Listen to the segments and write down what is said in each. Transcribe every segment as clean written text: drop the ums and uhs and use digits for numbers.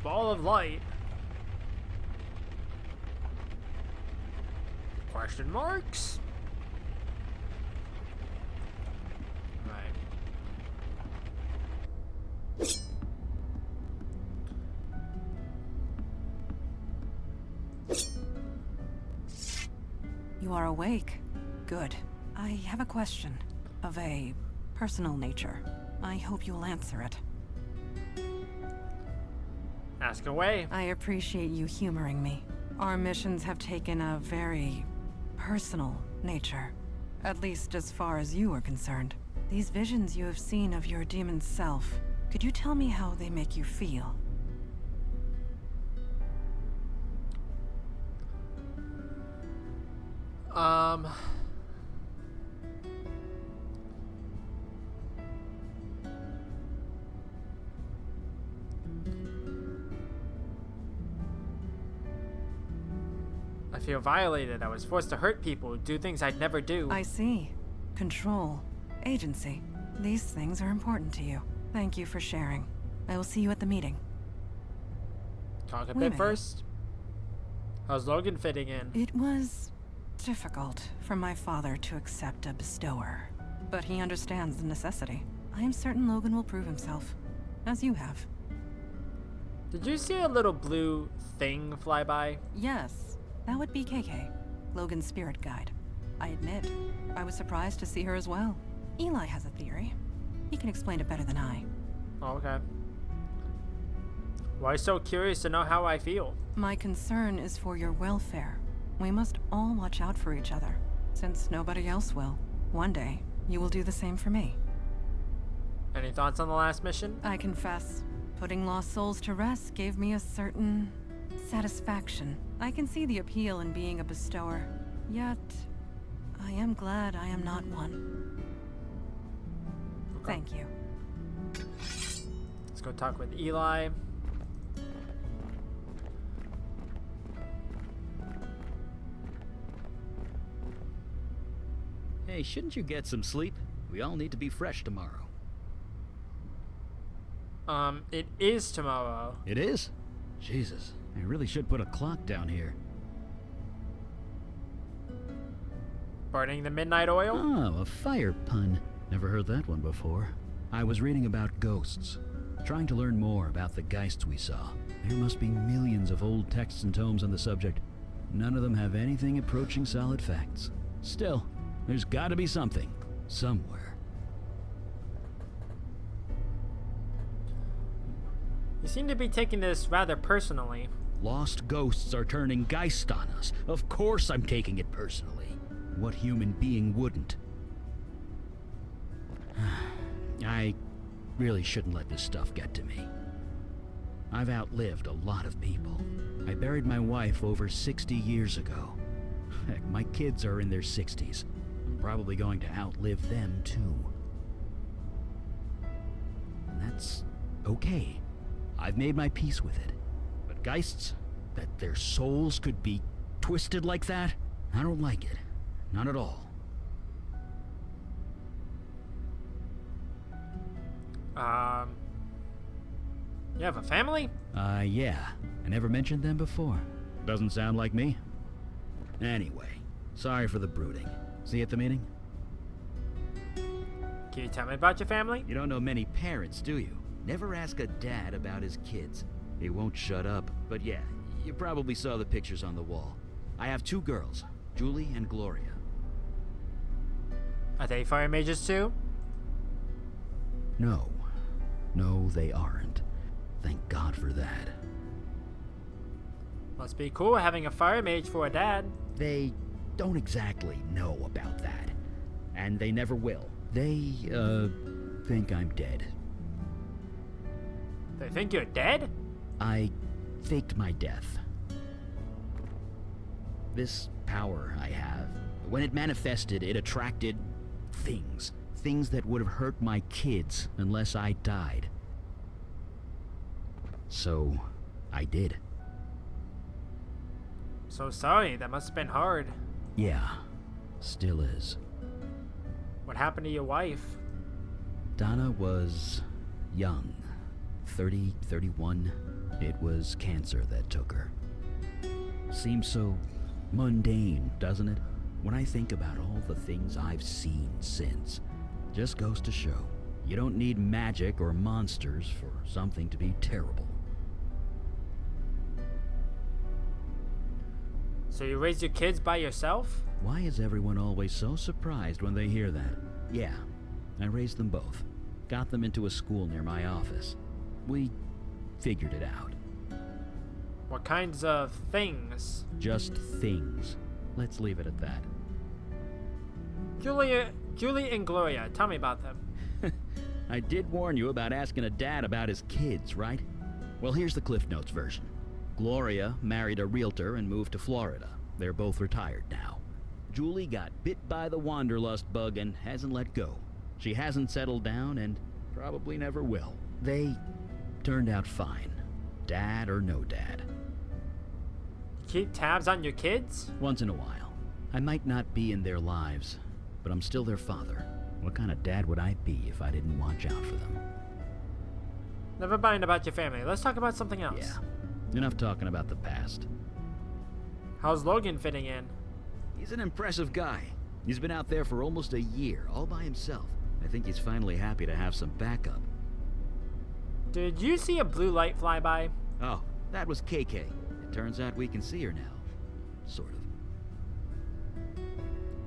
ball of light. Question marks? Right. You are awake. Good. I have a question of a personal nature. I hope you'll answer it. Ask away. I appreciate you humoring me. Our missions have taken a very personal nature, at least as far as you are concerned. These visions you have seen of your demon self, could you tell me how they make you feel? I feel violated. I was forced to hurt people, do things I'd never do. I see. Control. Agency. These things are important to you. Thank you for sharing. I will see you at the meeting. Talk a bit first. How's Logan fitting in? It was difficult for my father to accept a bestower, but he understands the necessity. I am certain Logan will prove himself, as you have. Did you see a little blue thing fly by? Yes, that would be KK, Logan's spirit guide. I admit, I was surprised to see her as well. Eli has a theory. He can explain it better than I. Oh, okay. Why so curious to know how I feel? My concern is for your welfare. We must all watch out for each other, since nobody else will. One day, you will do the same for me. Any thoughts on the last mission? I confess, putting lost souls to rest gave me a certain satisfaction. I can see the appeal in being a bestower, yet I am glad I am not one. Okay. Thank you. Let's go talk with Eli. Hey, shouldn't you get some sleep? We all need to be fresh tomorrow. It is tomorrow. It is? Jesus, I really should put a clock down here. Burning the midnight oil? Oh, a fire pun. Never heard that one before. I was reading about ghosts, trying to learn more about the geists we saw. There must be millions of old texts and tomes on the subject. None of them have anything approaching solid facts. Still, there's gotta be something, somewhere. You seem to be taking this rather personally. Lost ghosts are turning geist on us. Of course I'm taking it personally. What human being wouldn't? I really shouldn't let this stuff get to me. I've outlived a lot of people. I buried my wife over 60 years ago. Heck, my kids are in their 60s. I'm probably going to outlive them too. And that's okay. I've made my peace with it. But geists, that their souls could be twisted like that, I don't like it. Not at all. You have a family? Yeah. I never mentioned them before. Doesn't sound like me. Anyway, sorry for the brooding. See you at the meeting? Can you tell me about your family? You don't know many parents, do you? Never ask a dad about his kids. He won't shut up. But yeah, you probably saw the pictures on the wall. I have 2 girls, Julie and Gloria. Are they fire mages too? No. No, they aren't. Thank God for that. Must be cool having a fire mage for a dad. They don't exactly know about that. And they never will. They, think I'm dead. They think you're dead? I faked my death. This power I have, when it manifested, it attracted things. Things that would have hurt my kids unless I died. So, I did. So sorry, that must have been hard. Yeah, still is. What happened to your wife? Donna was young, 30, 31. It was cancer that took her. Seems so mundane, doesn't it? When I think about all the things I've seen since, just goes to show, you don't need magic or monsters for something to be terrible. So you raised your kids by yourself? Why is everyone always so surprised when they hear that? Yeah, I raised them both. Got them into a school near my office. We figured it out. What kinds of things? Just things. Let's leave it at that. Julie and Gloria, tell me about them. I did warn you about asking a dad about his kids, right? Well, here's the Cliff Notes version. Gloria married a realtor and moved to Florida. They're both retired now. Julie got bit by the wanderlust bug and hasn't let go. She hasn't settled down and probably never will. They turned out fine. Dad or no dad. Keep tabs on your kids? Once in a while. I might not be in their lives, but I'm still their father. What kind of dad would I be if I didn't watch out for them? Never mind about your family. Let's talk about something else. Yeah. Enough talking about the past. How's Logan fitting in? He's an impressive guy. He's been out there for almost a year, all by himself. I think he's finally happy to have some backup. Did you see a blue light fly by? Oh, that was KK. It turns out we can see her now. Sort of.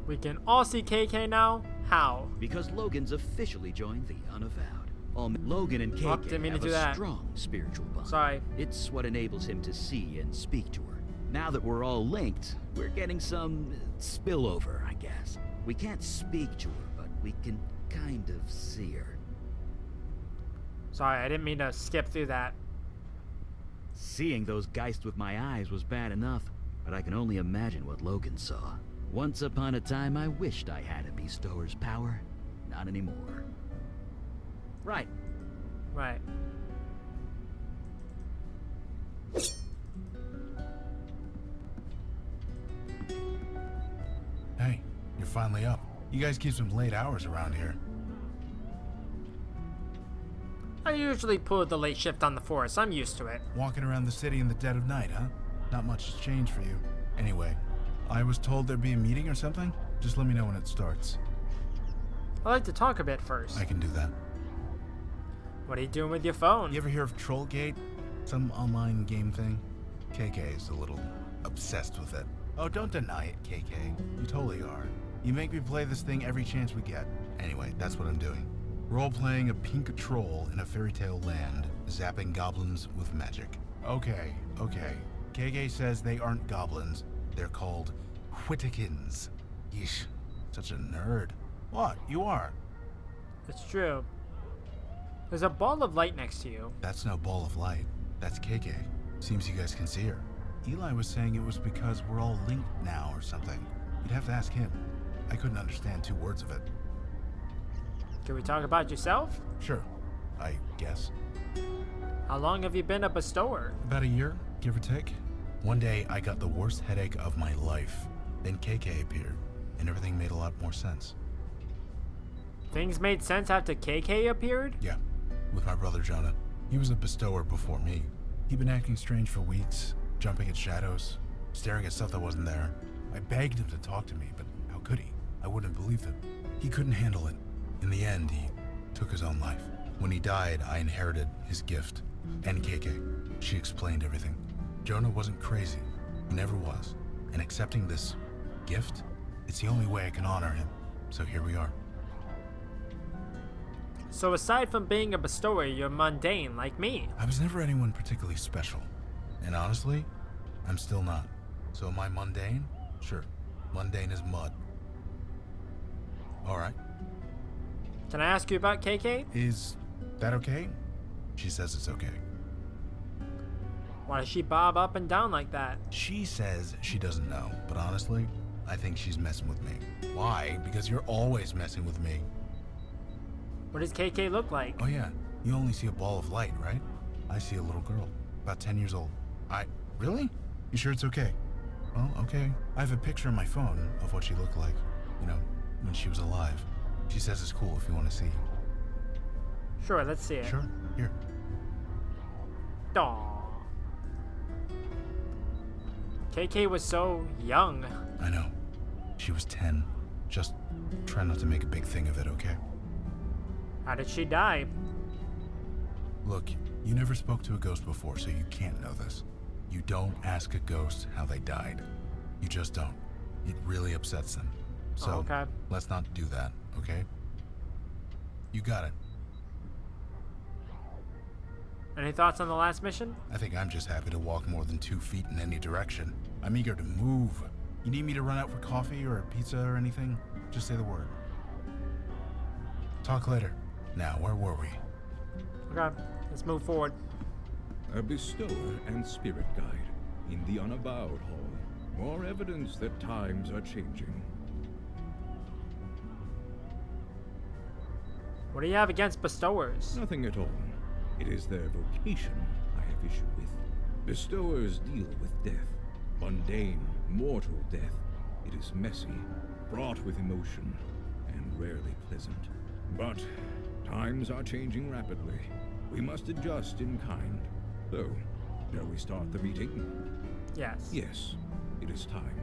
We can all see KK now? How? Because Logan's officially joined the Unavowed. Logan and Oh, didn't KK mean to have do a that. strong spiritual bond. Sorry. It's what enables him to see and speak to her. Now that we're all linked, we're getting some spillover, I guess. We can't speak to her, but we can kind of see her. Sorry, I didn't mean to skip through that. Seeing those geists with my eyes was bad enough, but I can only imagine what Logan saw. Once upon a time, I wished I had a bestower's power. Not anymore. Right. Right. Hey, you're finally up. You guys keep some late hours around here. I usually pull the late shift on the force. I'm used to it. Walking around the city in the dead of night, huh? Not much has changed for you. Anyway, I was told there'd be a meeting or something. Just let me know when it starts. I like to talk a bit first. I can do that. What are you doing with your phone? You ever hear of Trollgate? Some online game thing? KK is a little obsessed with it. Oh, don't deny it, KK. You totally are. You make me play this thing every chance we get. Anyway, that's what I'm doing. Role-playing a pink troll in a fairy tale land, zapping goblins with magic. Okay. KK says they aren't goblins. They're called Whittakins. Yeesh, such a nerd. What? You are? It's true. There's a ball of light next to you. That's no ball of light. That's KK. Seems you guys can see her. Eli was saying it was because we're all linked now or something. You'd have to ask him. I couldn't understand 2 words of it. Can we talk about yourself? Sure, I guess. How long have you been a bestower? About a year, give or take. One day, I got the worst headache of my life. Then KK appeared, and everything made a lot more sense. Things made sense after KK appeared? Yeah, with my brother Jonah. He was a bestower before me. He'd been acting strange for weeks, jumping at shadows, staring at stuff that wasn't there. I begged him to talk to me, but how could he? I wouldn't have believed him. He couldn't handle it. In the end, he took his own life. When he died, I inherited his gift. And KK. She explained everything. Jonah wasn't crazy. He never was. And accepting this gift, it's the only way I can honor him. So here we are. So aside from being a bestower, you're mundane like me. I was never anyone particularly special. And honestly, I'm still not. So am I mundane? Sure. Mundane as mud. Alright. Can I ask you about KK? Is that okay? She says it's okay. Why does she bob up and down like that? She says she doesn't know, but honestly, I think she's messing with me. Why? Because you're always messing with me. What does KK look like? Oh yeah, you only see a ball of light, right? I see a little girl, about 10 years old. Really? You sure it's okay? Well, okay. I have a picture on my phone of what she looked like, when she was alive. She says it's cool if you want to see. Sure, let's see it. Sure, here. Aww. KK was so young. I know. She was 10. Just try not to make a big thing of it, okay? How did she die? Look, you never spoke to a ghost before, so you can't know this. You don't ask a ghost how they died. You just don't. It really upsets them. So, okay. Let's not do that, okay? You got it. Any thoughts on the last mission? I think I'm just happy to walk more than 2 feet in any direction. I'm eager to move. You need me to run out for coffee or a pizza or anything? Just say the word. Talk later. Now, where were we? Okay, let's move forward. A bestower and spirit guide in the Unavowed Hall. More evidence that times are changing. What do you have against bestowers? Nothing at all. It is their vocation I have issue with. Bestowers deal with death. Mundane, mortal death. It is messy, fraught with emotion, and rarely pleasant. But times are changing rapidly. We must adjust in kind. So, shall we start the meeting? Yes. Yes, it is time.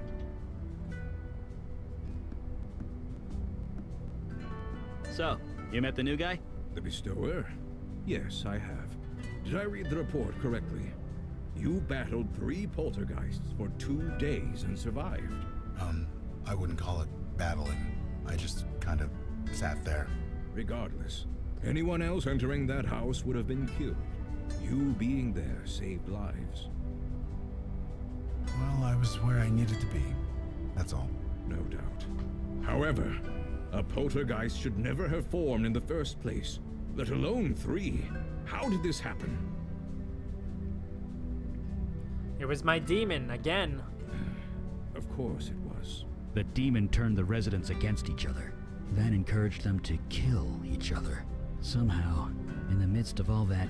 So, you met the new guy? The bestower? Yes, I have. Did I read the report correctly? You battled 3 poltergeists for 2 days and survived. I wouldn't call it battling. I just kind of sat there. Regardless, anyone else entering that house would have been killed. You being there saved lives. Well, I was where I needed to be. That's all. No doubt. However, a poltergeist should never have formed in the first place, let alone 3. How did this happen? It was my demon again. Of course it was. The demon turned the residents against each other, then encouraged them to kill each other. Somehow, in the midst of all that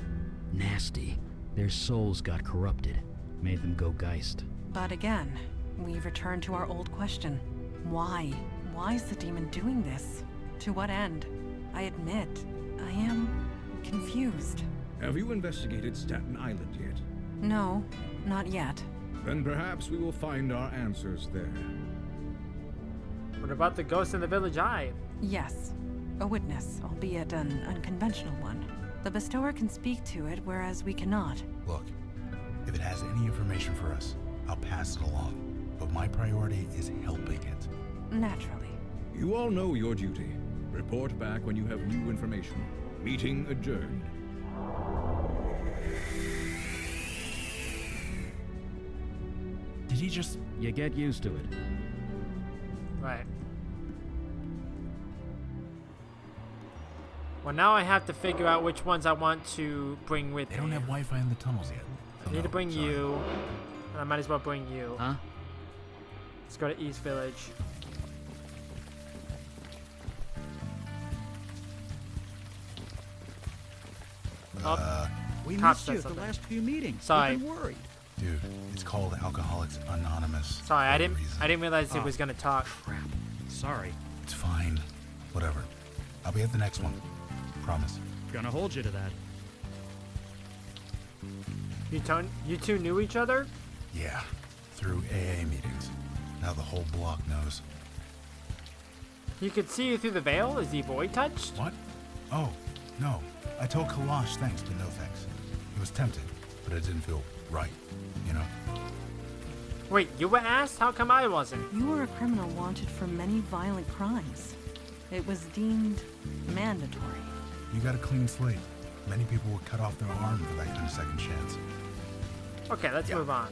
nasty, their souls got corrupted, made them go geist. But again, we return to our old question. Why? Why is the demon doing this? To what end? I admit, I am confused. Have you investigated Staten Island yet? No, not yet. Then perhaps we will find our answers there. What about the ghost in the Village Eye? Yes, a witness, albeit an unconventional one. The bestower can speak to it, whereas we cannot. Look, if it has any information for us, I'll pass it along. But my priority is helping it. Naturally. You all know your duty. Report back when you have new information. Meeting adjourned. Did he just... You get used to it. Right. Well, now I have to figure out which ones I want to bring with They me. don't have Wi-Fi in the tunnels yet. I need to bring you, and I might as well bring you. Huh? Let's go to East Village. We Cops missed said you at the something. last few meetings. Sorry. We've been worried. Dude, it's called Alcoholics Anonymous. Sorry, for I a didn't. reason. I didn't realize it Oh. was gonna talk. Crap. Sorry. It's fine. Whatever. I'll be at the next one. Promise. Gonna hold you to that. You two knew each other? Yeah. Through AA meetings. Now the whole block knows. He could see you through the veil. Is he void touched? What? Oh, no. I told Kalash thanks, but no thanks. He was tempted, but it didn't feel right, you know? Wait, you were asked? How come I wasn't? You were a criminal wanted for many violent crimes. It was deemed mandatory. You got a clean slate. Many people would cut off their arm for that kind of second chance. Okay, let's Yeah. move on.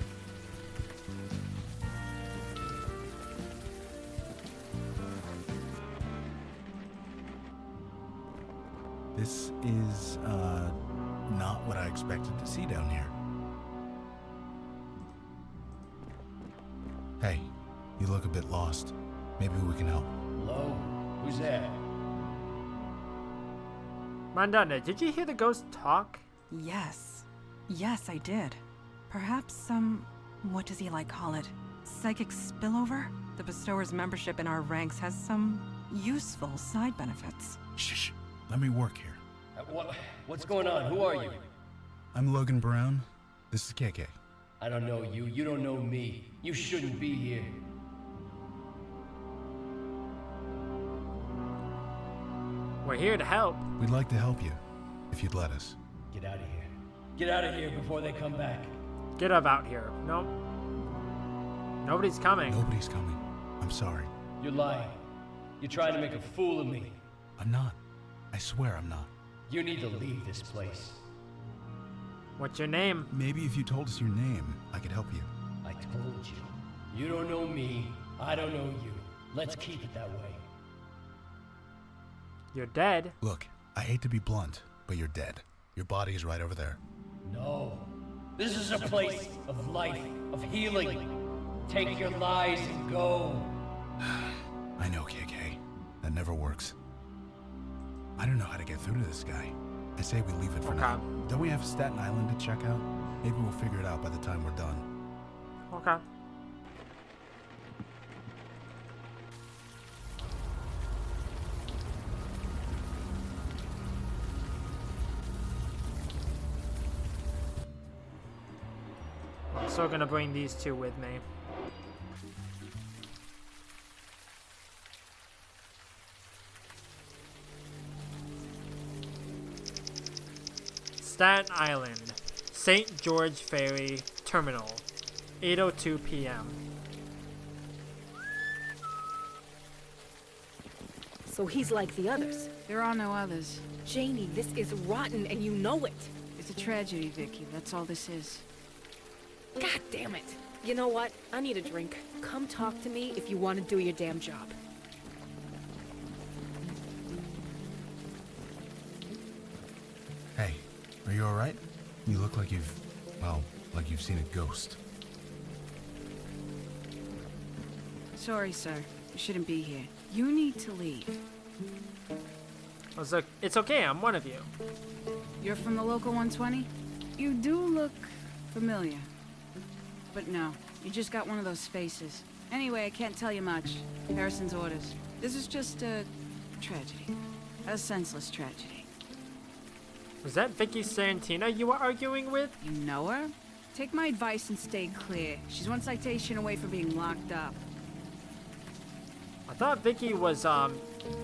This is, not what I expected to see down here. Hey, you look a bit lost. Maybe we can help. Hello? Who's there? Mandana, did you hear the ghost talk? Yes. Yes, I did. Perhaps some... what does he like call it? Psychic spillover? The bestower's membership in our ranks has some useful side benefits. Shh. Let me work here. What's going on? Who are you? I'm Logan Brown. This is KK. I don't know you. You don't know me. You shouldn't be here. We're here to help. We'd like to help you, if you'd let us. Get out of here. Get out of here before they come back. Get up out here. No. Nobody's coming. Nobody's coming. I'm sorry. You're lying. You're trying to make a fool of me. I'm not. I swear I'm not. You need to leave this place. What's your name? Maybe if you told us your name, I could help you. I told you. You don't know me. I don't know you. Let's keep it that way. You're dead. Look, I hate to be blunt, but you're dead. Your body is right over there. No. This is a place of life, of healing. Take your lies and go. I know, KK. That never works. I don't know how to get through to this guy. I say we leave it for now. Don't we have Staten Island to check out? Maybe we'll figure it out by the time we're done. Okay. I'm still gonna bring these two with me. Staten Island, St. George Ferry Terminal, 8:02 p.m. So he's like the others. There are no others. Janie, this is rotten and you know it. It's a tragedy, Vicky. That's all this is. God damn it. You know what? I need a drink. Come talk to me if you want to do your damn job. Hey, are you alright? You look like you've seen a ghost. Sorry, sir. You shouldn't be here. You need to leave. It's okay, I'm one of you. You're from the local 120? You do look familiar. But no, you just got one of those faces. Anyway, I can't tell you much. Harrison's orders. This is just a tragedy. A senseless tragedy. Was that Vicky Santina you were arguing with? You know her? Take my advice and stay clear. She's one citation away from being locked up. I thought Vicky was,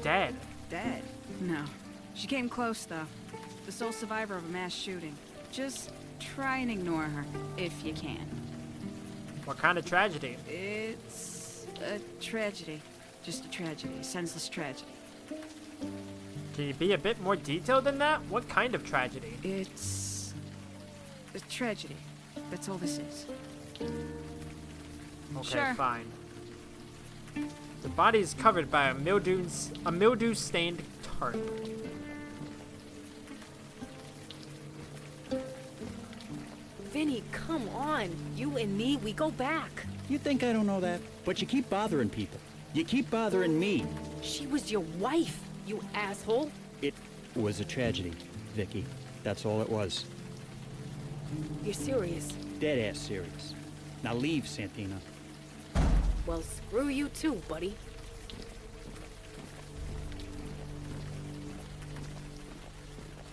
dead. Dead? No. She came close, though. The sole survivor of a mass shooting. Just try and ignore her, if you can. What kind of tragedy? It's a tragedy. Just a tragedy. A senseless tragedy. Can you be a bit more detailed than that? What kind of tragedy? It's a tragedy. That's all this is. Okay, Sure. fine. The body is covered by a mildew-stained tarp. Vinny, come on. You and me, we go back. You think I don't know that? But you keep bothering people. You keep bothering me. She was your wife, you asshole. It was a tragedy, Vicky. That's all it was. You're serious? Dead-ass serious. Now leave, Santina. Well, screw you too, buddy.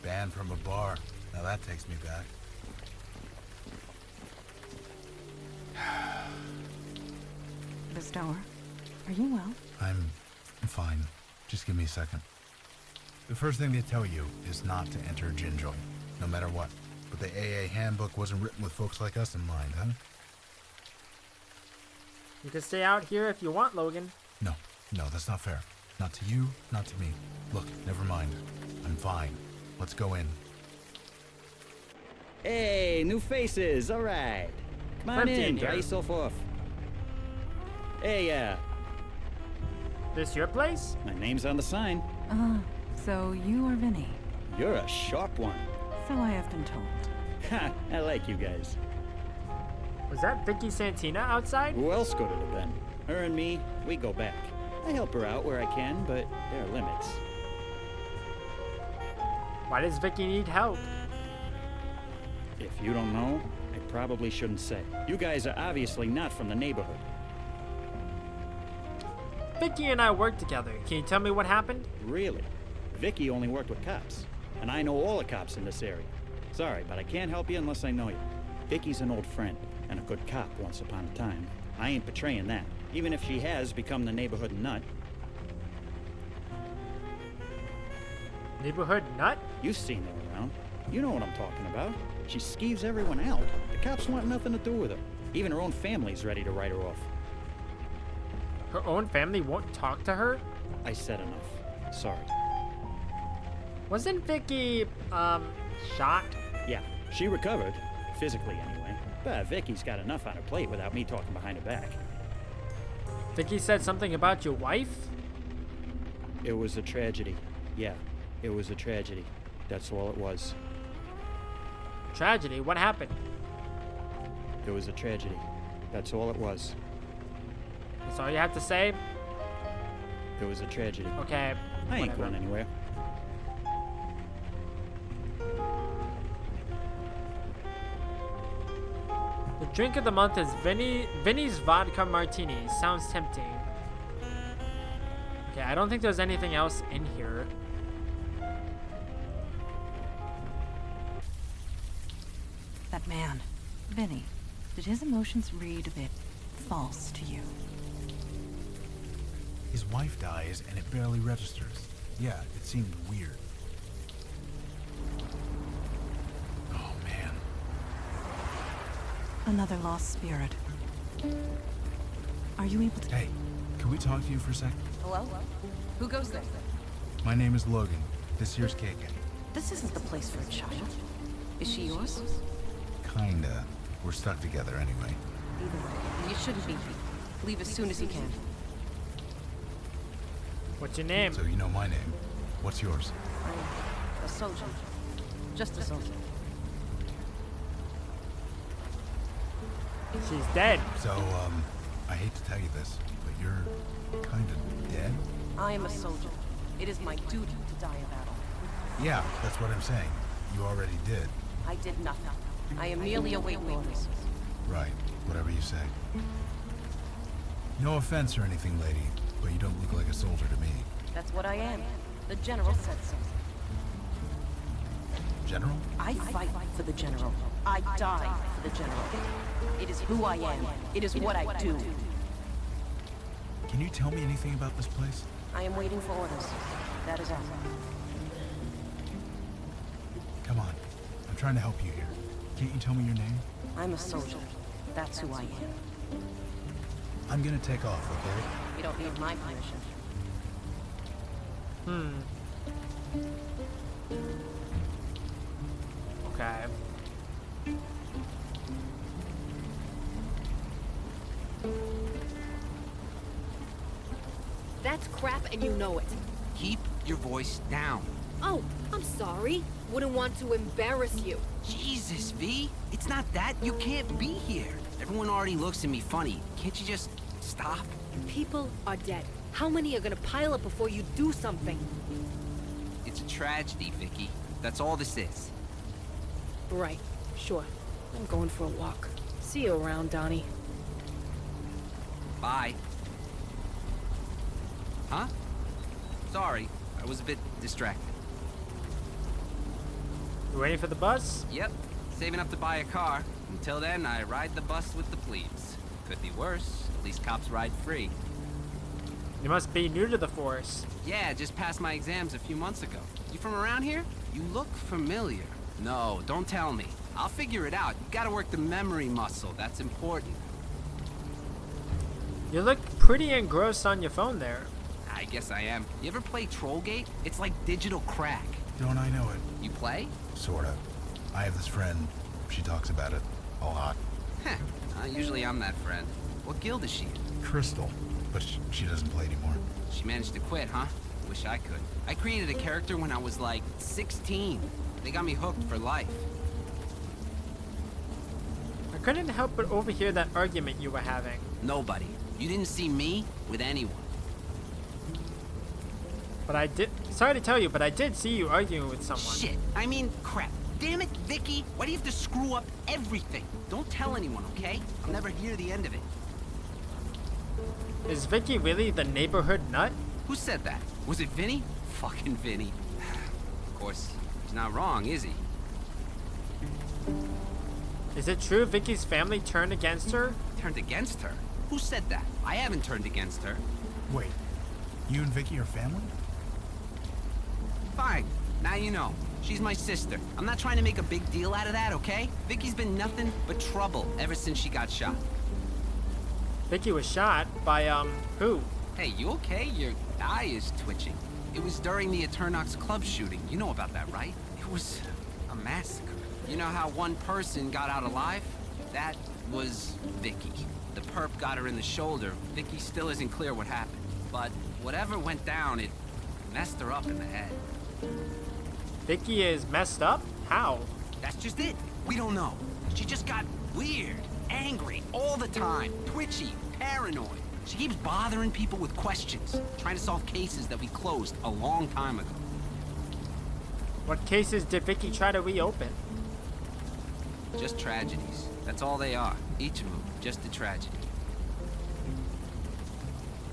Banned from a bar. Now that takes me back. Bestower, are you well? I'm fine. Just give me a second. The first thing they tell you is not to enter a gin joint, no matter what. But the AA handbook wasn't written with folks like us in mind, huh? You can stay out here if you want, Logan. No, that's not fair. Not to you, not to me. Look, never mind. I'm fine. Let's go in. Hey, new faces. All right. Come on Empty in in. here. Dry yourself off. Hey, This your place? my name's on the sign. So you are Vinny. You're a sharp one. So I have been told. Ha, I like you guys. Was that Vicky Santina outside? Who else could it have been? Her and me, we go back. I help her out where I can, but there are limits. Why does Vicky need help? If you don't know, I probably shouldn't say. You guys are obviously not from the neighborhood. Vicky and I work together. Can you tell me what happened? Really? Vicky only worked with cops, and I know all the cops in this area. Sorry, but I can't help you unless I know you. Vicky's an old friend. and a good cop once upon a time. I ain't betraying that, even if she has become the neighborhood nut. Neighborhood nut? You've seen her around. You know what I'm talking about. She skeeves everyone out. The cops want nothing to do with her. Even her own family's ready to write her off. Her own family won't talk to her? I said enough. Sorry. Wasn't Vicky, shot? Yeah, she recovered. Physically, anyway. But Vicky's got enough on her plate without me talking behind her back. Vicky said something about your wife? It was a tragedy. Yeah, it was a tragedy. That's all it was. Tragedy? What happened? It was a tragedy. That's all it was. That's all you have to say? It was a tragedy. Okay. I ain't whatever. going anywhere. The drink of the month is Vinny's Vodka Martini. Sounds tempting. Okay, I don't think there's anything else in here. That man, Vinny, did his emotions read a bit false to you? His wife dies and it barely registers. Yeah, it seemed weird. Oh, man. Another lost spirit. Are you able to... Hey, can we talk to you for a sec? Hello? Who goes there? My name is Logan. This here's KK. This isn't the place for a child. Is she yours? Kinda. We're stuck together anyway. Either way, you shouldn't be here. Leave as soon as you can. What's your name? So you know my name. What's yours? I'm a soldier. Just a soldier. She's dead. So, I hate to tell you this, but you're kinda dead? I am a soldier. It is my duty to die in battle. Yeah, that's what I'm saying. You already did. I did nothing. I am merely awaiting orders. Right, whatever you say. No offense or anything, lady, but you don't look like a soldier to me. That's what I am. The general said so. General? I fight for the general. I die for the general. It is who I am. It is what I do. Can you tell me anything about this place? I am waiting for orders. That is all. Come on. I'm trying to help you here. Can't you tell me your name? I'm a soldier. That's who I am. I'm gonna take off, okay? You don't need my permission. Okay. That's crap and you know it. Keep your voice down. Oh, I'm sorry. Wouldn't want to embarrass you. Jesus, V. It's not that. You can't be here. Everyone already looks at me funny. Can't you just stop? People are dead. How many are gonna pile up before you do something? It's a tragedy, Vicky. That's all this is. Right. Sure. I'm going for a walk. See you around, Donnie. Bye. Huh? Sorry. I was a bit distracted. You waiting for the bus? Yep. Saving up to buy a car. Until then, I ride the bus with the plebes. Could be worse. At least cops ride free. You must be new to the force. Yeah, just passed my exams a few months ago. You from around here? You look familiar. No, don't tell me. I'll figure it out. You gotta work the memory muscle. That's important. You look pretty engrossed on your phone there. I guess I am. You ever play Trollgate? It's like digital crack. Don't I know it? You play? Sorta. I have this friend. She talks about it a lot. Heh. Usually I'm that friend. What guild is she in? Crystal. But she doesn't play anymore. She managed to quit, huh? Wish I could. I created a character when I was like 16. They got me hooked for life. I couldn't help but overhear that argument you were having. Nobody. You didn't see me with anyone. But I did. Sorry to tell you, but I did see you arguing with someone. Shit. I mean, crap. Damn it, Vicky. Why do you have to screw up everything? Don't tell anyone, okay? I'll never hear the end of it. Is Vicky really the neighborhood nut? Who said that? Was it Vinny? Fucking Vinny. Of course, he's not wrong, is he? Is it true Vicky's family turned against her? Turned against her? Who said that? I haven't turned against her. Wait, you and Vicky are family? Fine. Now you know. She's my sister. I'm not trying to make a big deal out of that, okay? Vicky's been nothing but trouble ever since she got shot. Vicky was shot by, who? Hey, you okay? Your eye is twitching. It was during the Eternox club shooting. You know about that, right? It was a massacre. You know how one person got out alive? That was Vicky. The perp got her in the shoulder. Vicky still isn't clear what happened. But whatever went down, it messed her up in the head. Vicky is messed up? How? That's just it. We don't know. She just got weird, angry all the time, twitchy, paranoid. She keeps bothering people with questions, trying to solve cases that we closed a long time ago. What cases did Vicky try to reopen? Just tragedies. That's all they are. Each of them, just a tragedy.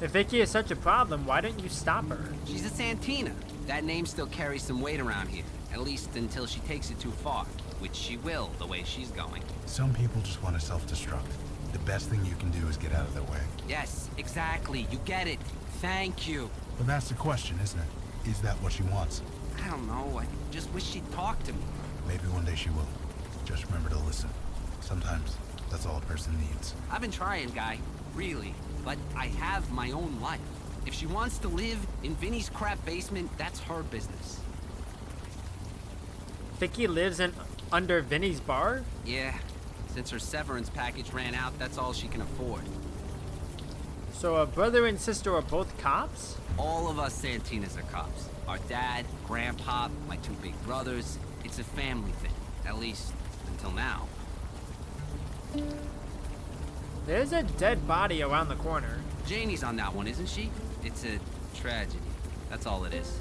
If Vicky is such a problem, why didn't you stop her? She's a Santina. That name still carries some weight around here. At least until she takes it too far. Which she will, the way she's going. Some people just want to self-destruct. The best thing you can do is get out of their way. Yes, exactly. You get it. Thank you. But that's the question, isn't it? Is that what she wants? I don't know. I just wish she'd talk to me. Maybe one day she will. Just remember to listen. Sometimes, that's all a person needs. I've been trying, Guy. Really. But I have my own life. If she wants to live in Vinny's crap basement, that's her business. Vicky lives under Vinny's bar? Yeah. Since her severance package ran out, that's all she can afford. So a brother and sister are both cops? All of us Santinas are cops. Our dad, grandpa, my two big brothers. It's a family thing. At least, until now. There's a dead body around the corner. Janie's on that one, isn't she? It's a tragedy. That's all it is.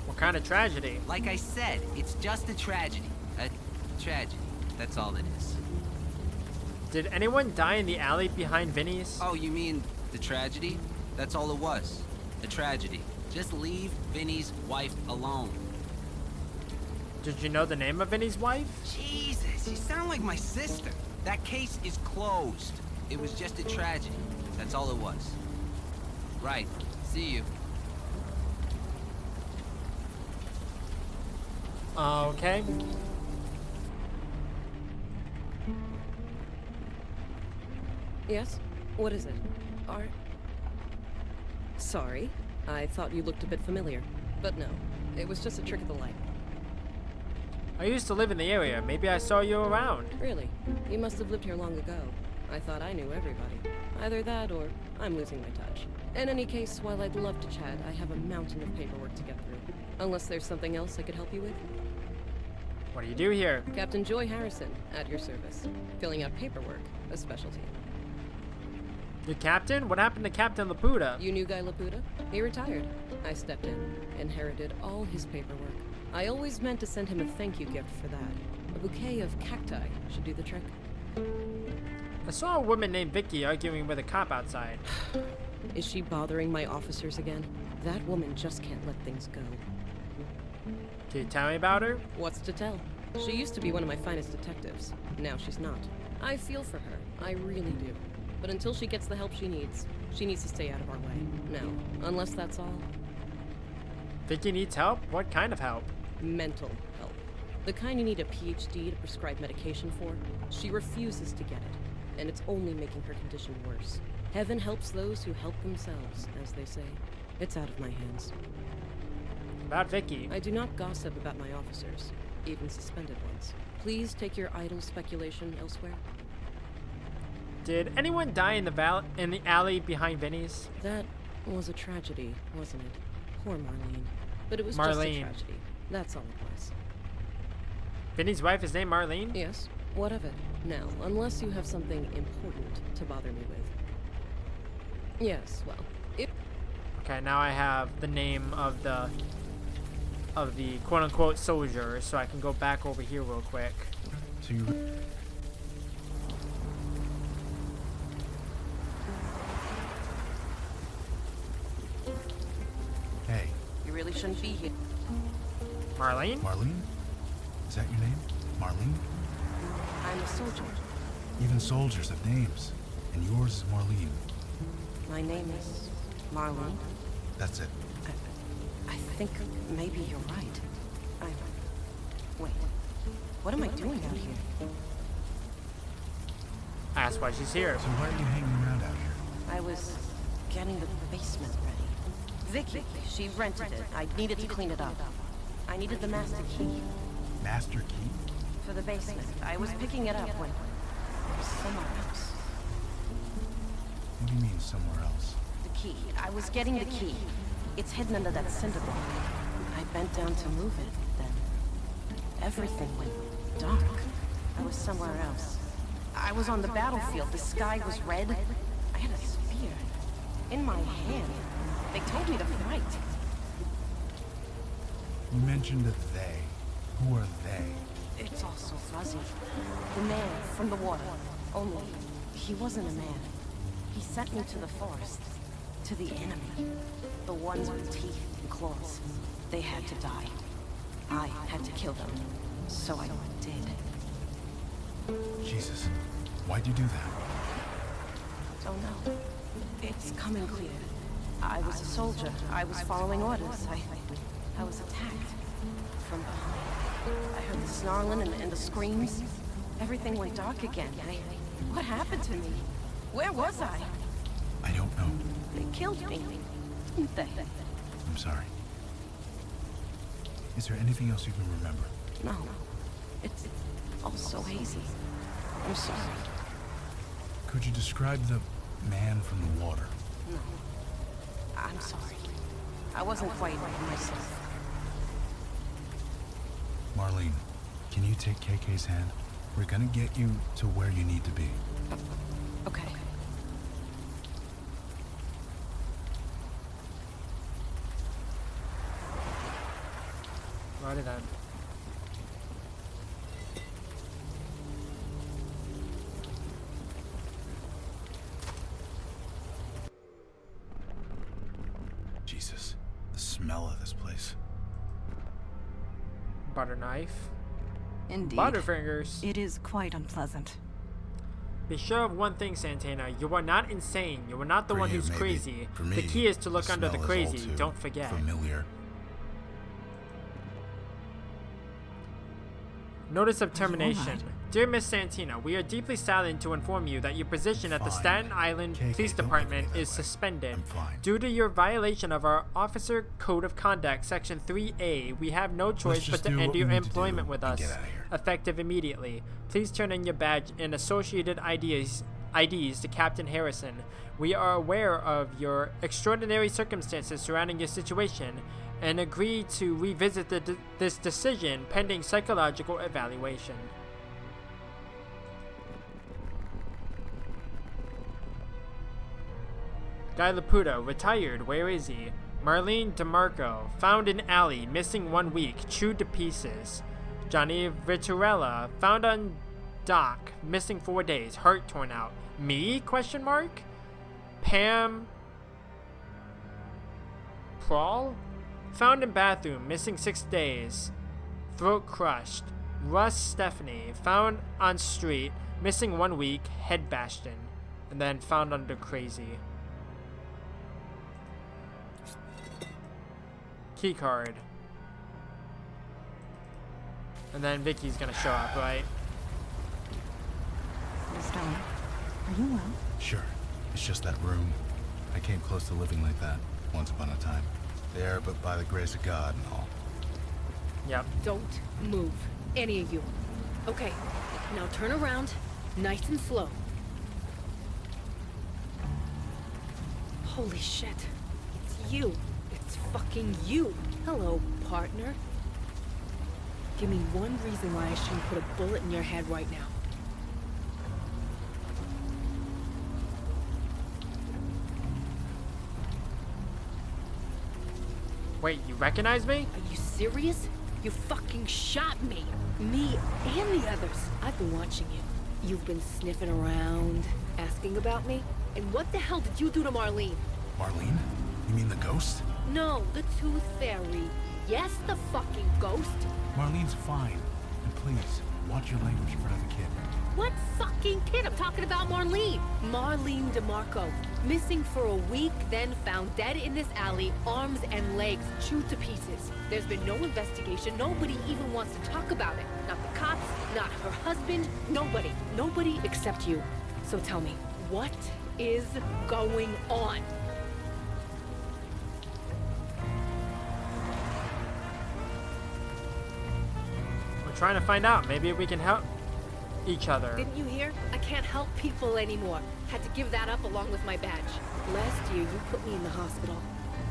What kind of tragedy? Like I said, it's just a tragedy. A tragedy. That's all it is. Did anyone die in the alley behind Vinny's? Oh, you mean the tragedy? That's all it was. A tragedy. Just leave Vinny's wife alone. Did you know the name of Vinny's wife? Jesus, you sound like my sister. That case is closed. It was just a tragedy. That's all it was. Right. See you. Okay. Yes? What is it? Sorry. I thought you looked a bit familiar. But no. It was just a trick of the light. I used to live in the area. Maybe I saw you around. Really? You must have lived here long ago. I thought I knew everybody. Either that or I'm losing my touch. In any case, while I'd love to chat, I have a mountain of paperwork to get through. Unless there's something else I could help you with? What do you do here? Captain Joy Harrison, at your service. Filling out paperwork, a specialty. The captain? What happened to Captain Laputa? You knew Guy Laputa? He retired. I stepped in, inherited all his paperwork. I always meant to send him a thank you gift for that. A bouquet of cacti should do the trick. I saw a woman named Vicky arguing with a cop outside. Is she bothering my officers again? That woman just can't let things go. Can you tell me about her? What's to tell? She used to be one of my finest detectives. Now she's not. I feel for her. I really do. But until she gets the help she needs to stay out of our way. Now, unless that's all. Vicky needs help? What kind of help? Mental help. The kind you need a PhD to prescribe medication for. She refuses to get it, and it's only making her condition worse. Heaven helps those who help themselves, as they say. It's out of my hands. About Vicky. I do not gossip about my officers, even suspended ones. Please take your idle speculation elsewhere. Did anyone die in the alley behind Vinny's? That was a tragedy, wasn't it? Poor Marlene. But it was just a tragedy. That's all it was. Vinny's wife is named Marlene? Yes. What of it? Now, unless you have something important to bother me with. Yes, well, Okay, now I have the name of the quote-unquote soldier, so I can go back over here real quick. So you... Hey. You really shouldn't be here. Marlene? Marlene? Is that your name? Marlene? I'm a soldier. Even soldiers have names. And yours is Marlene. My name is Marlene. That's it. I think maybe you're right. Wait. What am I doing out here? That's why she's here. So why are you hanging around out here? I was getting the basement ready. Vicky, she rented it. I needed to clean it up. I needed the master key. Master key? For the basement. I was picking it up when it was somewhere else. What do you mean somewhere else? The key. I was getting the key. It's hidden under that cinder block. I bent down to move it, then everything went dark. I was somewhere else. I was on the battlefield. The sky was red. I had a spear in my hand. They told me to fight. You mentioned a they. Who are they? It's all so fuzzy. The man from the water. Only, he wasn't a man. He sent me to the forest. To the enemy. The ones with teeth and claws. They had to die. I had to kill them. So I did. Jesus. Why'd you do that? Don't know. It's coming clear. I was a soldier. I was following orders. I was attacked. From behind. I heard the snarling and the screams. Everything went dark again. What happened to me? Where was I? I don't know. They killed me. Didn't they? I'm sorry. Is there anything else you can remember? No. It's all so hazy. I'm sorry. Could you describe the man from the water? No. I'm sorry. I wasn't quite myself. Marlene, can you take KK's hand? We're gonna get you to where you need to be. Okay. Righty then. Jesus, the smell of this place. Butter knife. Indeed. Butterfingers. It is quite unpleasant. Be sure of one thing, Santana. You are not insane. You are not the For one you, who's maybe. crazy. For me, the key is to look the under the smell is all crazy. too Don't forget. Familiar. Notice of termination. Dear Miss Santina, we are deeply saddened to inform you that your position at the Fine. Staten Island KK, Police don't look at me Department that is way. suspended. I'm fine. Due to your violation of our Officer Code of Conduct, Section 3A, we have no choice but just to do end what we your need to employment do with and us, get outta here. effective immediately. Please turn in your badge and associated IDs to Captain Harrison. We are aware of your extraordinary circumstances surrounding your situation and agree to revisit this decision pending psychological evaluation. Guy Laputa, retired, where is he? Marlene DeMarco, found in alley, missing 1 week, chewed to pieces. Johnny Vitorella, found on dock, missing 4 days, heart torn out. Me? Question mark? Pam Prawl? Found in bathroom, missing 6 days, throat crushed. Russ Stephanie, found on street, missing 1 week, head bashed in. And then found under crazy. Key card. And then Vicky's gonna show up, right? Miss Dawn, are you well? Sure. It's just that room. I came close to living like that once upon a time. There, but by the grace of God and all. Yep. Don't move, any of you. Okay, now turn around, nice and slow. Holy shit. It's you. It's fucking you. Hello, partner. Give me one reason why I shouldn't put a bullet in your head right now. Wait, you recognize me? Are you serious? You fucking shot me. Me and the others. I've been watching you. You've been sniffing around, asking about me. And what the hell did you do to Marlene? Marlene? You mean the ghost? No, the tooth fairy. Yes, the fucking ghost. Marlene's fine. And please, Watch your language in front of the kid. What fucking kid? I'm talking about Marlene. Marlene DeMarco. Missing for a week, then found dead in this alley, arms and legs chewed to pieces. There's been no investigation. Nobody even wants to talk about it. Not the cops, not her husband, nobody. Nobody except you. So tell me, what is going on? We're trying to find out. Maybe we can help each other. Didn't you hear? I can't help people anymore. Had to give that up along with my badge. Last year, you put me in the hospital.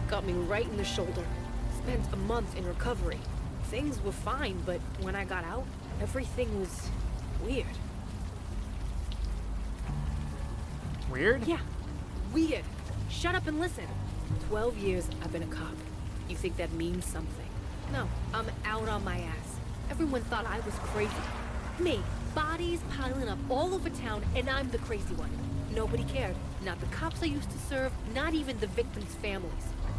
Got me right in the shoulder. Spent a month in recovery. Things were fine, but when I got out, everything was weird. Weird? Yeah, weird. Shut up and listen. 12 years I've been a cop. You think that means something? No, I'm out on my ass. Everyone thought I was crazy. Me, bodies piling up all over town, and I'm the crazy one. Nobody cared. Not the cops I used to serve, not even the victims' families.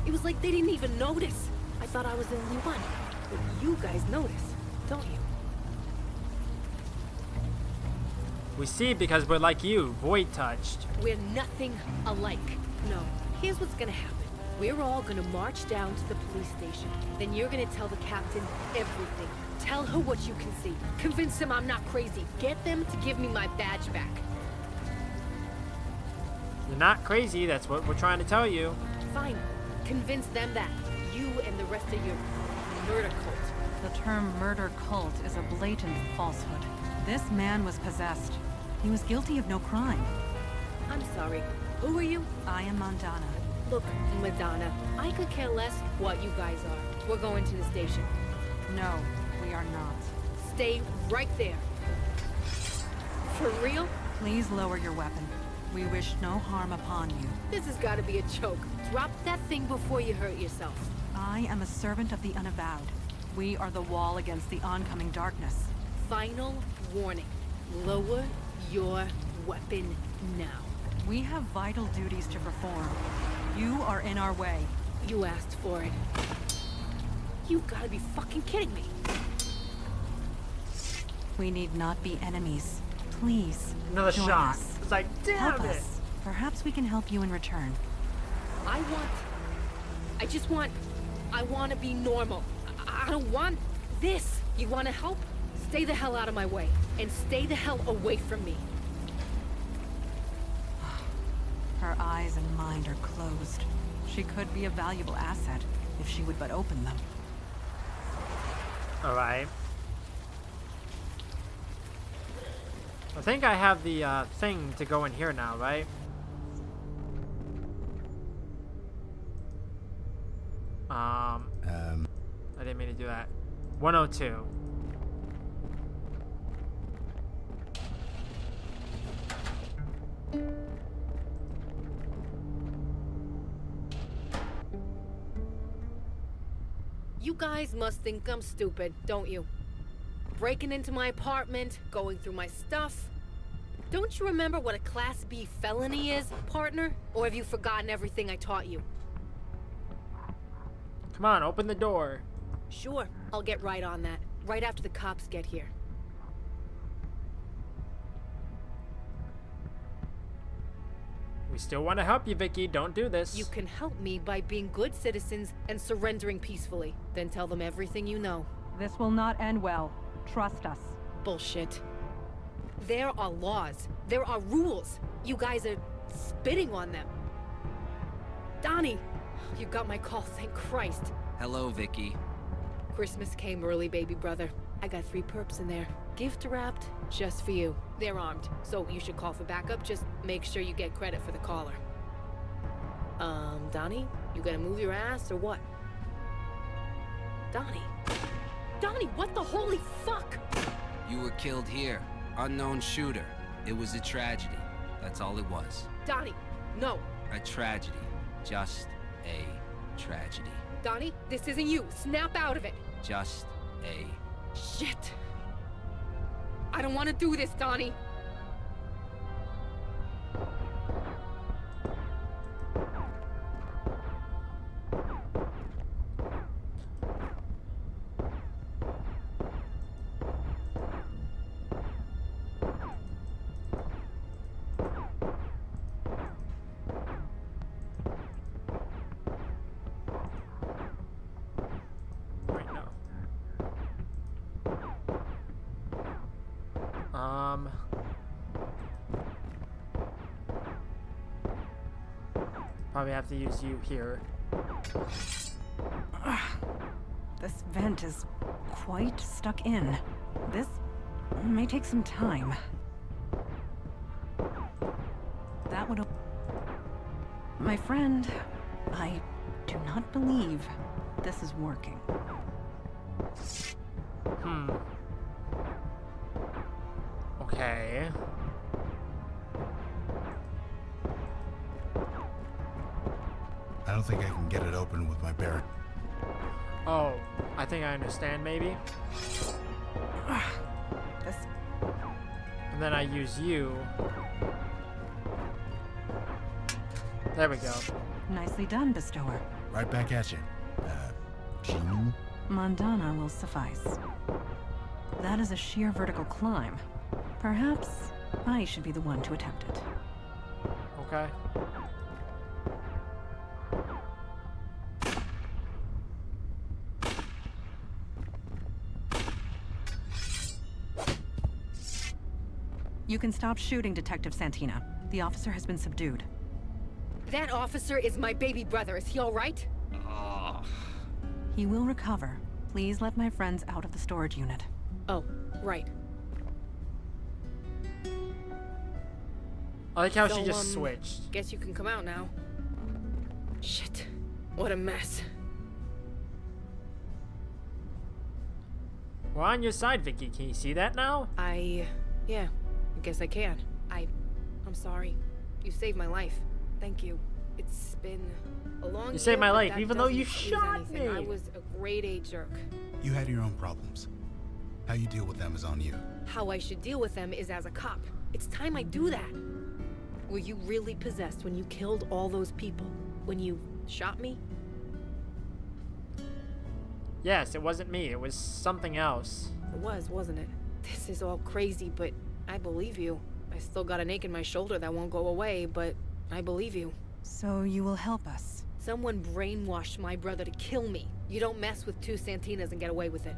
It was like they didn't even notice. I thought I was the only one. But you guys notice, don't you? We see because we're like you, void touched. We're nothing alike. No, here's what's gonna happen. We're all gonna march down to the police station. Then you're gonna tell the captain everything. Tell her what you can see. Convince them I'm not crazy. Get them to give me my badge back. You're not crazy, that's what we're trying to tell you. Fine. Convince them that. You and the rest of your murder cult. The term murder cult is a blatant falsehood. This man was possessed. He was guilty of no crime. I'm sorry. Who are you? I am Mandana. Look, Madonna, I could care less what you guys are. We're going to the station. No, we are not. Stay right there. For real? Please lower your weapon. We wish no harm upon you. This has got to be a joke. Drop that thing before you hurt yourself. I am a servant of the Unavowed. We are the wall against the oncoming darkness. Final warning. Lower your weapon now. We have vital duties to perform. You are in our way. You asked for it. You've got to be fucking kidding me. We need not be enemies. Please, Another join shot. us. It's like, damn Help it. us. Perhaps we can help you in return. I want to be normal. I don't want this. You want to help? Stay the hell out of my way. And stay the hell away from me. Her eyes and mind are closed. She could be a valuable asset if she would but open them. Alright. I think I have the thing to go in here now, right? I didn't mean to do that. 102. You guys must think I'm stupid, don't you? Breaking into my apartment, going through my stuff. Don't you remember what a Class B felony is, partner? Or have you forgotten everything I taught you? Come on, open the door. Sure, I'll get right on that. Right after the cops get here. We still want to help you, Vicky. Don't do this. You can help me by being good citizens and surrendering peacefully. Then tell them everything you know. This will not end well. Trust us. Bullshit. There are laws. There are rules. You guys are spitting on them. Donnie! You got my call, thank Christ. Hello, Vicky. Christmas came early, baby brother. I got 3 perps in there. Gift wrapped just for you. They're armed, so you should call for backup. Just make sure you get credit for the caller. Donnie? You gonna move your ass or what? Donnie? Donnie, what the holy fuck? You were killed here. Unknown shooter. It was a tragedy. That's all it was. Donnie, no. A tragedy. Just a tragedy. Donnie, this isn't you. Snap out of it. Just a... Shit. I don't want to do this, Donnie. Probably have to use you here. This vent is quite stuck in. This may take some time. That would... My friend, I do not believe this is working. Okay. I don't think I can get it open with my bare... Oh, I think I understand, maybe. This... And then I use you. There we go. Nicely done, Bestower. Right back at you. Genie? Mondana will suffice. That is a sheer vertical climb. Perhaps I should be the one to attempt it. Okay. You can stop shooting, Detective Santina. The officer has been subdued. That officer is my baby brother. Is he all right? He will recover. Please let my friends out of the storage unit. Oh, right. I like how she just switched. Guess you can come out now. Shit. What a mess. We're on your side, Vicky. Can you see that now? Yeah, I guess I can. I'm sorry. You saved my life. Thank you. It's been a long You saved my but life, that even though you doesn't excuse shot anything. me. I was a grade A jerk. You had your own problems. How you deal with them is on you. How I should deal with them is as a cop. It's time I do that. Were you really possessed when you killed all those people? When you shot me? Yes, it wasn't me. It was something else. It was, wasn't it? This is all crazy, but I believe you. I still got an ache in my shoulder that won't go away, but I believe you. So you will help us? Someone brainwashed my brother to kill me. You don't mess with two Santinas and get away with it.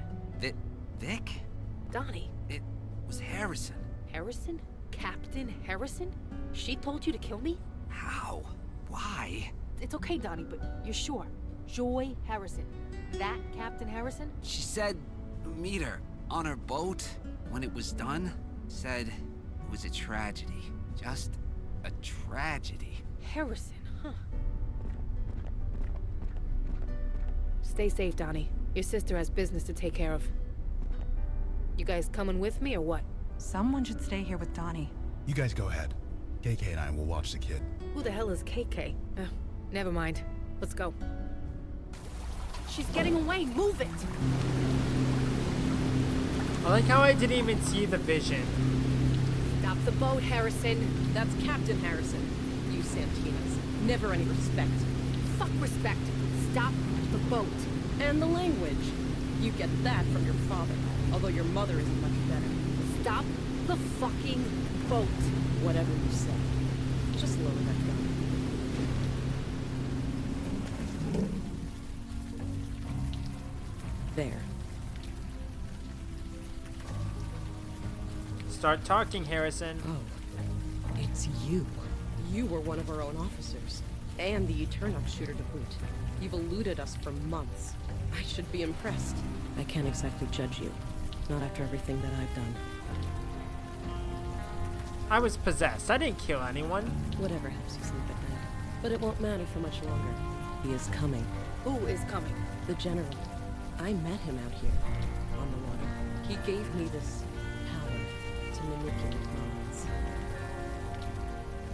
Vic? Donnie. It was Harrison. Harrison? Captain Harrison? She told you to kill me? How? Why? It's okay, Donnie, but you're sure? Joy Harrison. That Captain Harrison? She said meet her on her boat when it was done. Said it was a tragedy. Just a tragedy. Harrison, huh? Stay safe, Donnie. Your sister has business to take care of. You guys coming with me or what? Someone should stay here with Donnie. You guys go ahead. KK and I will watch the kid. Who the hell is KK? Never mind. Let's go. She's getting away. Move it! I like how I didn't even see the vision. Stop the boat, Harrison. That's Captain Harrison. You Santinas. Never any respect. Fuck respect. Stop the boat. And the language. You get that from your father, although your mother isn't much better. Stop the fucking boat. Whatever you say. Just lower that gun. There. Start talking, Harrison. Oh, it's you. You were one of our own officers. And the Eternox shooter to boot. You've eluded us for months. I should be impressed. I can't exactly judge you. Not after everything that I've done. I was possessed. I didn't kill anyone. Whatever helps you sleep at night. But it won't matter for much longer. He is coming. Who is coming? The General. I met him out here, on the water. He gave me this power to manipulate minds.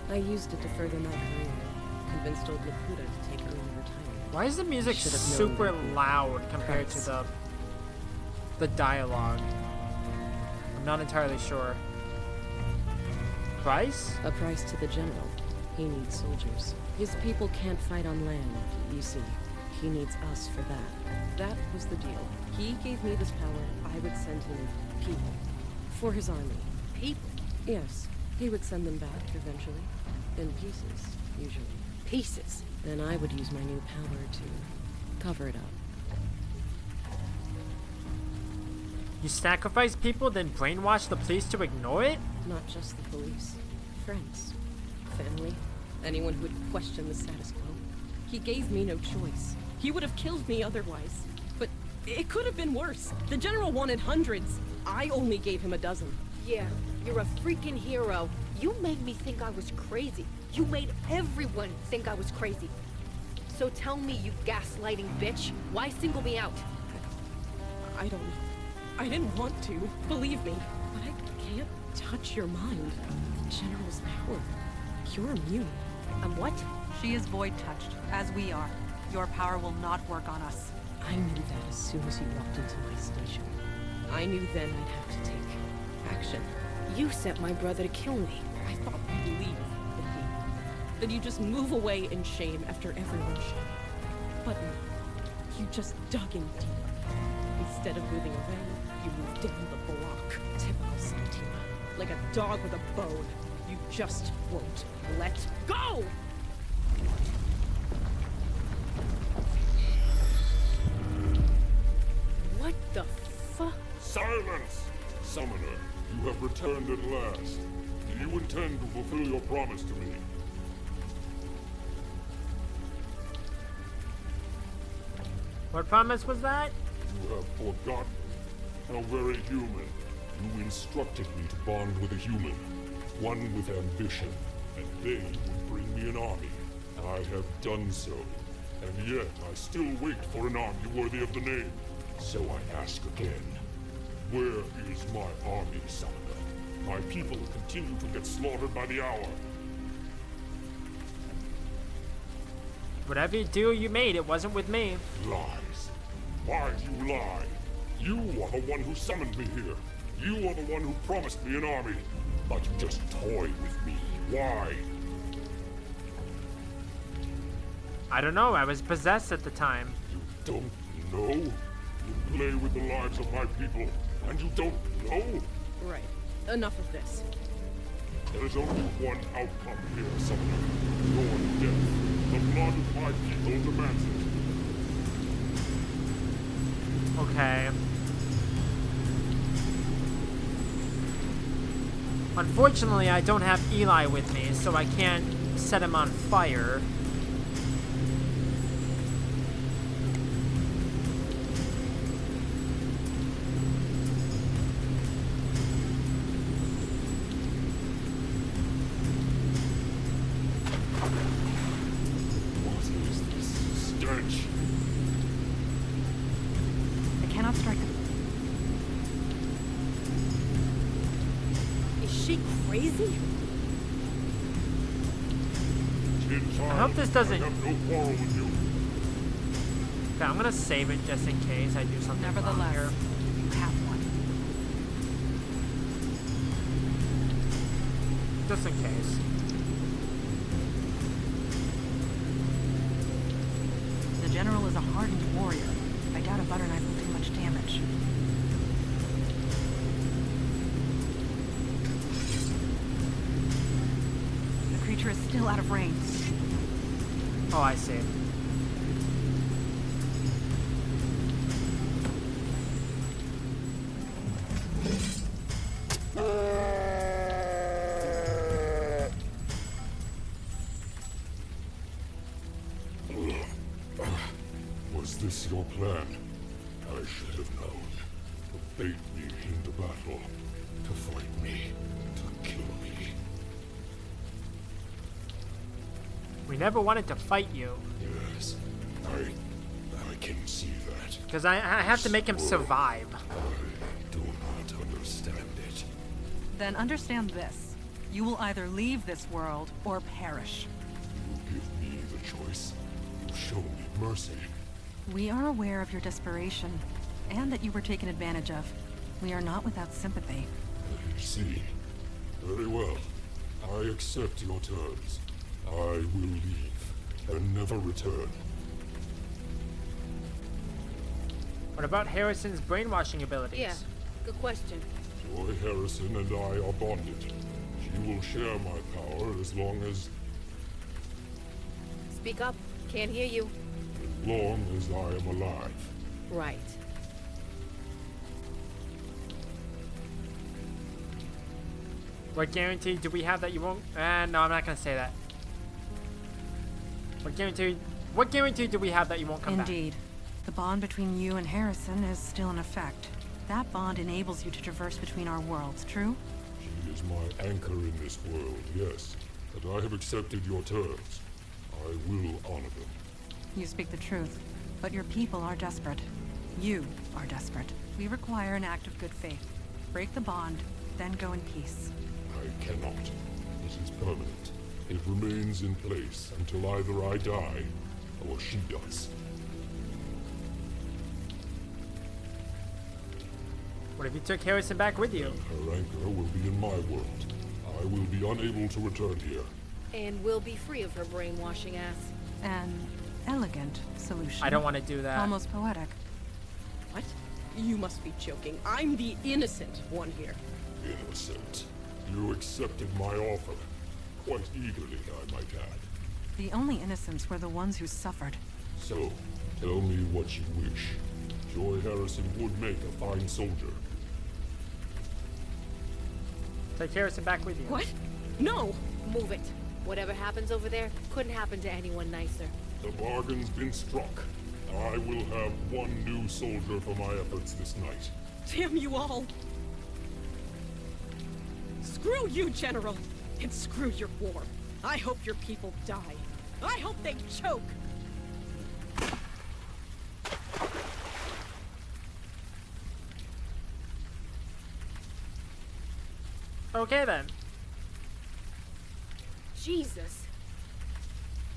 I used it to further my career. Convinced old Laputa to take early retirement. Why is the music super loud compared to the dialogue? I'm not entirely sure. Price? A price to the General. He needs soldiers. His people can't fight on land, you see. He needs us for that. That was the deal. He gave me this power. I would send him people. For his army. People? Yes. He would send them back eventually. In pieces, usually. Pieces? Then I would use my new power to cover it up. You sacrifice people, then brainwash the police to ignore it? Not just the police. Friends. Family. Anyone who would question the status quo. He gave me no choice. He would have killed me otherwise. But it could have been worse. The General wanted hundreds. I only gave him a dozen. Yeah, you're a freaking hero. You made me think I was crazy. You made everyone think I was crazy. So tell me, you gaslighting bitch, why single me out? I don't know. I didn't want to, believe me. But I can't touch your mind. The General's power. You're immune. I'm what? She is void-touched, as we are. Your power will not work on us. I knew that as soon as you walked into my station. I knew then I'd have to take action. You sent my brother to kill me. I thought you'd leave, Vicky. That you just move away in shame after everyone shot. But no, you just dug in deeper. Instead of moving away, you moved down the block. Typical Santina. Like a dog with a bone. You just won't let go! What the fuck? Silence! Summoner, you have returned at last. Do you intend to fulfill your promise to me? What promise was that? You have forgotten. How very human. You instructed me to bond with a human. One with ambition. And they would bring me an army. I have done so. And yet, I still wait for an army worthy of the name. So I ask again. Where is my army, Summoner? My people continue to get slaughtered by the hour. Whatever deal you made, it wasn't with me. Lies. Why do you lie? You are the one who summoned me here. You are the one who promised me an army. But you just toy with me. Why? I don't know, I was possessed at the time. You don't know? You play with the lives of my people, and you don't know? Right. Enough of this. There is only one outcome here, Summoner. Your death. The blood of my people demands it. Okay. Unfortunately, I don't have Eli with me, so I can't set him on fire. What is this stench? I cannot strike them. Is she crazy? I hope this doesn't... I have no quarrel with you. Okay, I'm gonna save it just in case I do something wrong Nevertheless, here. you have one. Just in case. The General is a hardened warrior. I doubt a butter knife will do much damage. The creature is still out of range. Oh, I see. Was this your plan? I should have known. To bait me into battle. To fight me. To kill me. We never wanted to fight you. Yes, I can see that. Because I have to make him survive. I do not understand it. Then understand this. You will either leave this world or perish. You give me the choice. You show me mercy. We are aware of your desperation, and that you were taken advantage of. We are not without sympathy. I see. Very well. I accept your terms. I will leave and never return. What about Harrison's brainwashing abilities? Yeah, good question. Joy Harrison and I are bonded. She will share my power as long as Speak up. Can't hear you. I am alive. Right. What guarantee do we have that you won't? No, I'm not gonna say that. What guarantee do we have that you won't come back? Indeed. The bond between you and Harrison is still in effect. That bond enables you to traverse between our worlds, true? She is my anchor in this world, yes. But I have accepted your terms. I will honor them. You speak the truth, but your people are desperate. You are desperate. We require an act of good faith. Break the bond, then go in peace. I cannot. It is permanent. It remains in place until either I die, or she does. What if you took Harrison back with you? Her anchor will be in my world. I will be unable to return here. And we'll be free of her brainwashing ass. An elegant solution. I don't want to do that. Almost poetic. What? You must be joking. I'm the innocent one here. Innocent. You accepted my offer. Quite eagerly, I might add. The only innocents were the ones who suffered. So, tell me what you wish. Joy Harrison would make a fine soldier. Take Harrison back with you. What? No! Move it. Whatever happens over there couldn't happen to anyone nicer. The bargain's been struck. I will have one new soldier for my efforts this night. Damn you all! Screw you, General! And screw your war. I hope your people die. I hope they choke! Okay then. Jesus.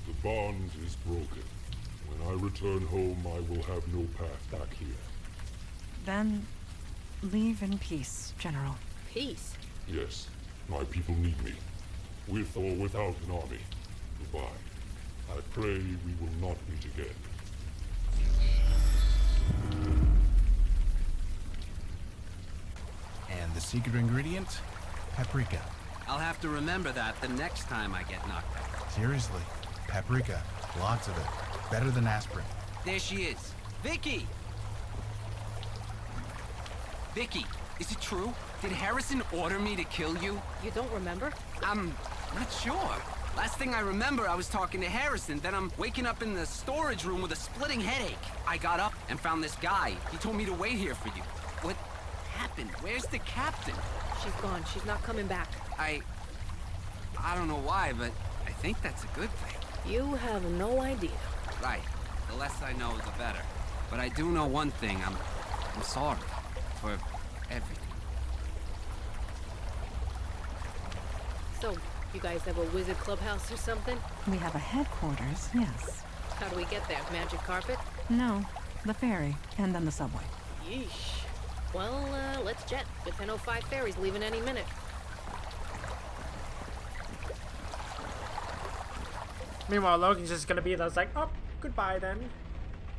The bond is broken. When I return home, I will have no path back here. Then, leave in peace, General. Peace? Yes, my people need me. With or without an army. Goodbye. I pray we will not meet again. And the secret ingredient? Paprika. I'll have to remember that the next time I get knocked out. Seriously, paprika. Lots of it. Better than aspirin. There she is. Vicky! Vicky, is it true? Did Harrison order me to kill you? You don't remember? I'm not sure. Last thing I remember, I was talking to Harrison, then I'm waking up in the storage room with a splitting headache. I got up and found this guy. He told me to wait here for you. What happened? Where's the captain? She's gone. She's not coming back. I don't know why, but I think that's a good thing. You have no idea. Right. The less I know, the better. But I do know one thing. I'm sorry for everything. So, you guys have a wizard clubhouse or something? We have a headquarters, yes. How do we get there? Magic carpet? No, the ferry, and then the subway. Yeesh. Well, let's jet. The 10:05 ferry's leaving any minute. Meanwhile, Logan's just gonna be there, like, oh, goodbye then.